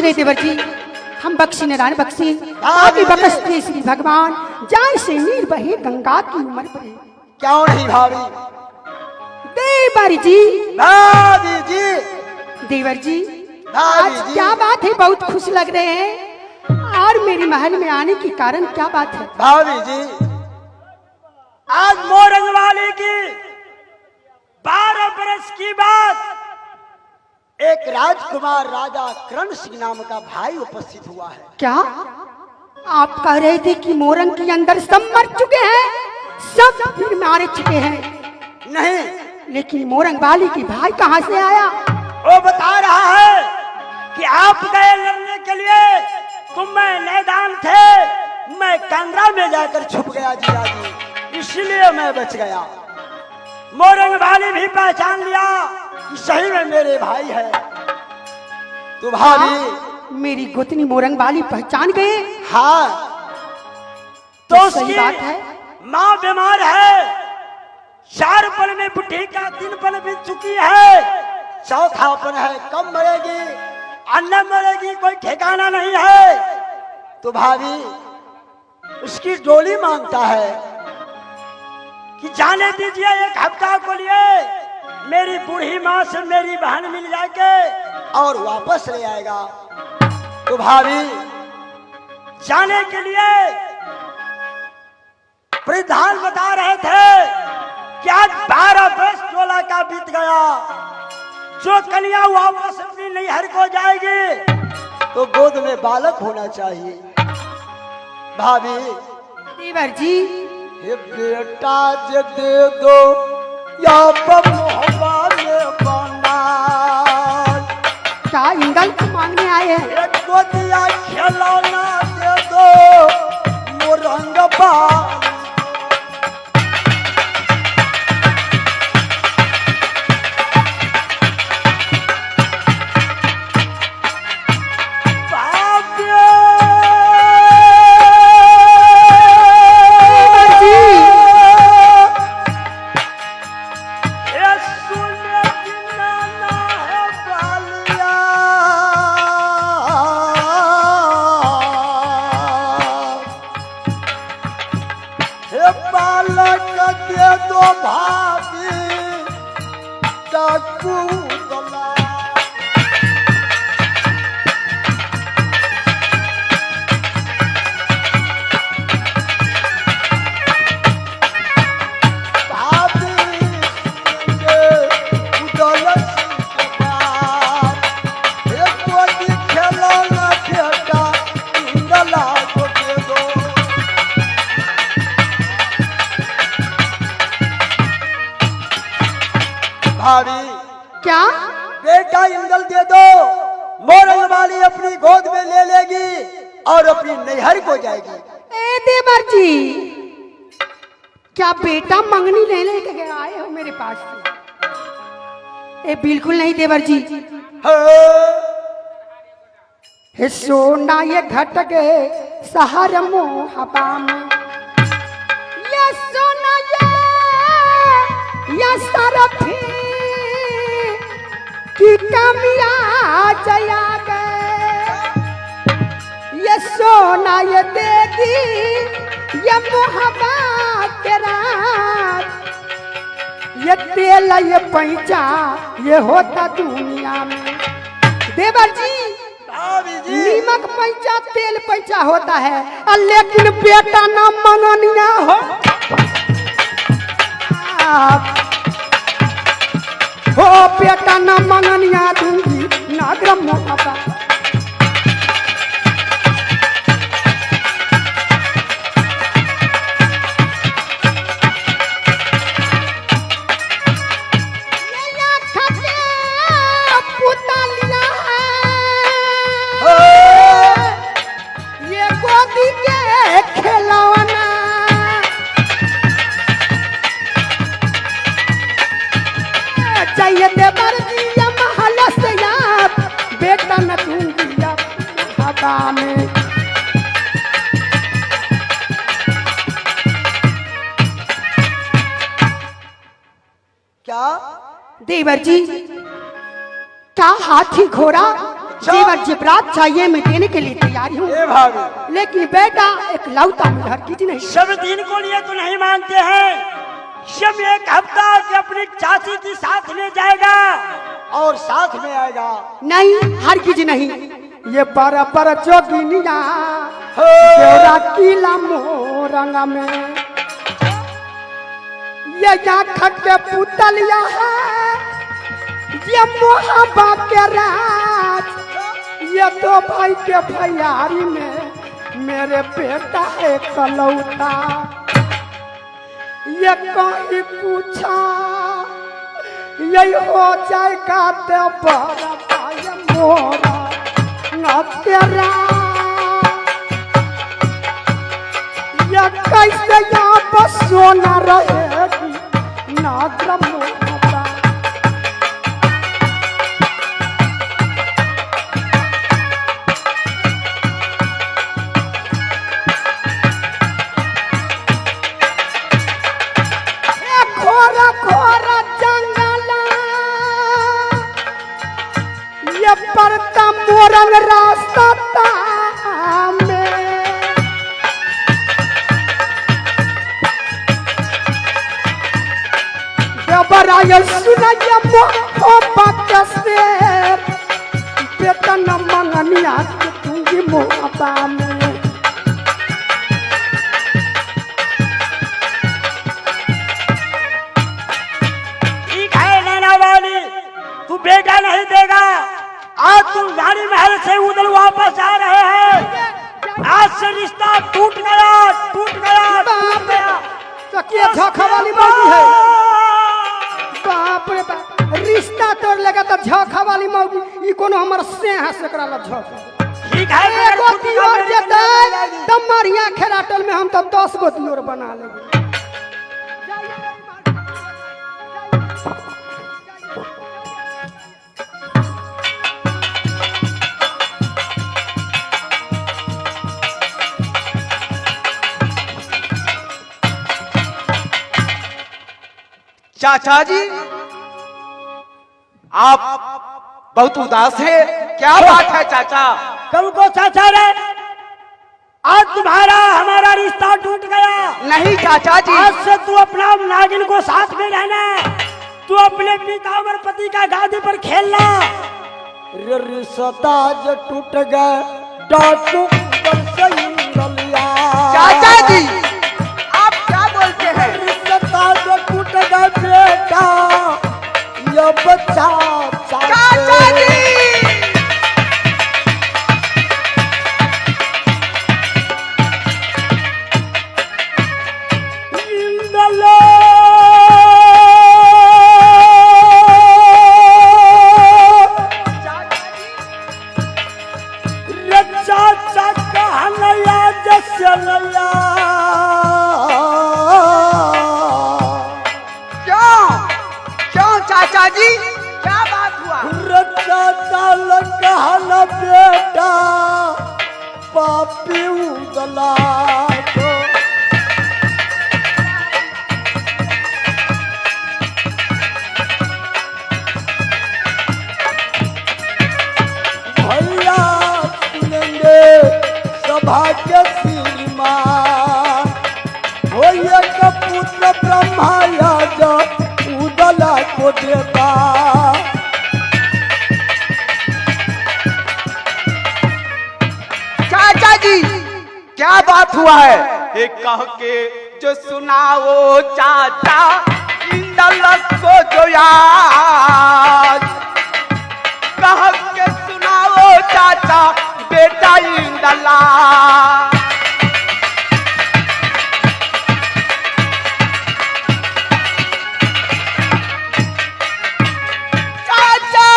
रहे देवर जी, हम बख्शी नारायण बख्शी आगे बख्शते श्री भगवान जान से नीर बहे गंगा की उम्र पर। क्यों नहीं भाभी? देवर जी, भाभी जी, देवर जी, भाभी आज जी। क्या बात है, बहुत खुश लग रहे हैं और मेरी महल में आने की कारण क्या बात है? भाभी जी, आज मोरंग वाले की 12 बरस की बात एक राजकुमार राजा करण सिंह नाम का भाई उपस्थित हुआ है। क्या आप कह रहे थे कि मोरंग के अंदर सब मर चुके हैं, सब फिर मारे चुके हैं? नहीं, लेकिन मोरंग वाली की भाई कहाँ से आया? वो बता रहा है कि आप गए लड़ने के लिए, तुम में मैदान थे, मैं कंदरा में जाकर छुप गया जिया जी, इसलिए मैं बच गया। मोरंग वाली भी पहचान लिया कि सही में मेरे भाई है। तो भाभी, मेरी गोतनी मोरंग वाली पहचान गए? हाँ, तो सही बात है। माँ बीमार है, 4 पल में बुढ़ी का 3 पल बीत चुकी है, चौथा पल है कब मरेगी, अन्ना मरेगी, कोई ठिकाना नहीं है। तो भाभी उसकी डोली मांगता है कि जाने दीजिए, 1 हफ्ता को लिए मेरी बूढ़ी माँ से मेरी बहन मिल जाके और वापस ले आएगा। तो भाभी जाने के लिए प्रधान बता रहे थे कि आज 12 वर्ष 16 का बीत गया, जो कन्या वापस अपनी नैहर को जाएगी तो गोद में बालक होना चाहिए। भाभी, देवर जी, ये बेटा जे दे दो या मोहब्बा में बना, क्या इंगल को मांगने आए हैं? एक गोदिया खिलौना दे दो मोरंग बाल। क्या बेटा इंगल दे दो, मोरंग वाली अपनी गोद में ले लेगी और अपनी नैहर को जाएगी। ए देवर जी, क्या बेटा मंगनी ले लेके गए आए हो मेरे पास से? ए बिल्कुल नहीं देवर जी। हे सोना ये घट गए सहार मोहबा में, ये सोना ये सरफी की कमिया जया गए, ये सोना ये देगी ये मोहब्बा के रात, ये तेल ये पैंचा ये होता दुनिया में। देवर जी, नीमक पैंचा तेल पैंचा होता है, लेकिन बेटा ना मंगनिया हो। हो बेटा ना मंगनिया दूंगी ना ग्रम मोहब्बा। बेटा न दूंगी हवा में। क्या देवर जी, क्या हाथी घोड़ा जेवर जेवरात चाहिए मैं देने के लिए तैयार हूँ, ए भाभी लेकिन बेटा एक लौता मुझे कीज नहीं। सब दिन को लिए तो नहीं मानते हैं। सब एक हफ्ता के अपनी चाची की साथ में जाएगा और साथ में आएगा। नहीं हर कीज नहीं, ये पर जोगिनिया तेरा किला मोरंगा में ये आँख के पुतलिया है, ये मोहब्बा के राज, ये दो भाई के भैयारी में मेरे बेटा है कलौता। ये कहीं पूछा यही हो जाएगा ते बड़ा भाई मोरा न तेरा। ये कैसे यहाँ पर सोना रहेगी नागर मोहब्बा। घोरा घोरा जंगल ये पड़ता मोरंग रास्ता में, जबराय सुनाइए मोहब्बत के शेर, बेटा न मंगनिया दूंगी मोहब्बा में। तू बेटा नहीं देगा। आज तुम रानी महल से उधर वापस आ रहे हैं। आज से रिश्ता टूट गया, टूट गया, टूट गया। चकिया झोंका वाली मौगी है। बाप रे बाप, रिश्ता तोड़ लेगा तो झोंका वाली मौगी। ई कोनो हमर से है सकरा ला झोंका। ठीक है, एगो दियोर जेतै तब मारिया खेराटल में हम तो 10 गो दियोर बना लेंगे। चाचा जी आप बहुत उदास है, क्या बात है चाचा? कल को चाचा रे, आज तुम्हारा हमारा रिश्ता टूट गया। नहीं चाचा जी, आज से तू अपना नागिन को साथ में रहना। तू अपने पीताम्बर पति का गादी पर खेलना। रिश्ता जो टूट गया डाकू चाचा जी आप क्या बोलते हैं? रिश्ता जो टूट गया बेटा ये बच्चा चाचा जी चाचा जी क्या बात हुआ? बेटा पापी उदला को भैया सुनेंगे सभा के श्रीमान होइए का पुत्र ब्रह्मा याद उदला को देता। चाचा जी क्या बात हुआ है? एक कह के जो सुनाओ चाचा इंदल को जो याद, कह के सुनाओ चाचा बेटा इंदला। चाचा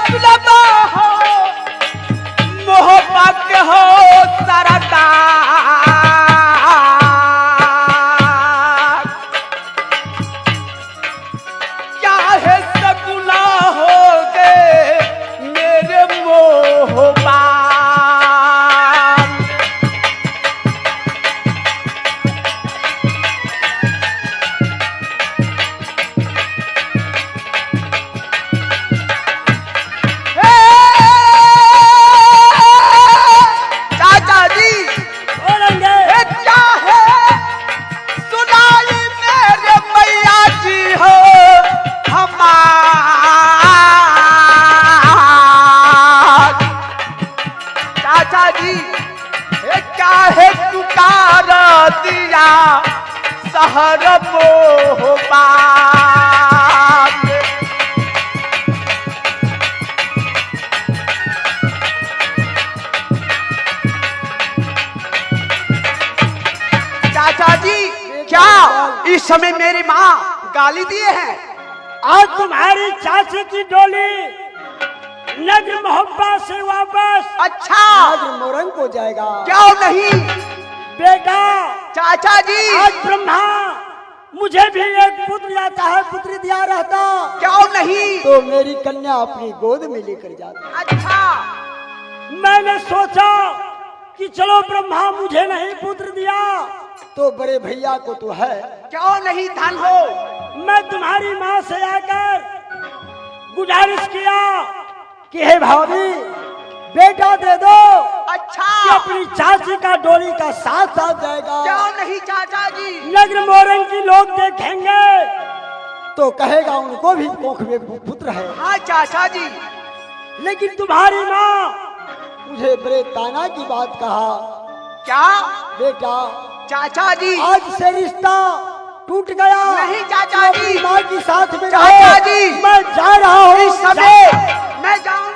सुलभा हो मोहब्बत के हो सरदार, क्या है सगुना हो गए मेरे मोहब्बत। दिया शहर मोहबान। चाचा जी क्या इस समय मेरी माँ गाली दिए हैं? आज तुम्हारी चाची की डोली नगर मोहब्बत से वापस अच्छा नगर मोरंग को जाएगा। क्यों नहीं बेटा चाचा जी? आज ब्रह्मा मुझे भी एक पुत्र या चाहे पुत्री दिया रहता, क्यों नहीं? तो मेरी कन्या अपनी गोद में लेकर जाता। अच्छा मैंने सोचा कि चलो ब्रह्मा मुझे नहीं पुत्र दिया तो बड़े भैया को तो है, क्यों नहीं धन हो? मैं तुम्हारी माँ से आकर गुजारिश किया कि हे भाभी बेटा दे दो। अच्छा कि अपनी चाची का डोली का साथ साथ जाएगा। क्यों नहीं चाचा जी? नगर मोरंग की लोग देखेंगे तो कहेगा उनको भी कोख में पुत्र है। हाँ चाचा जी। लेकिन तुम्हारी माँ मुझे बड़े ताना की बात कहा। क्या बेटा चाचा जी? आज से रिश्ता टूट गया। नहीं चाचा जी। अपनी माँ की साथ में चाचा रहो। जी मैं जा रहा हूँ। इस समय मैं जाऊँ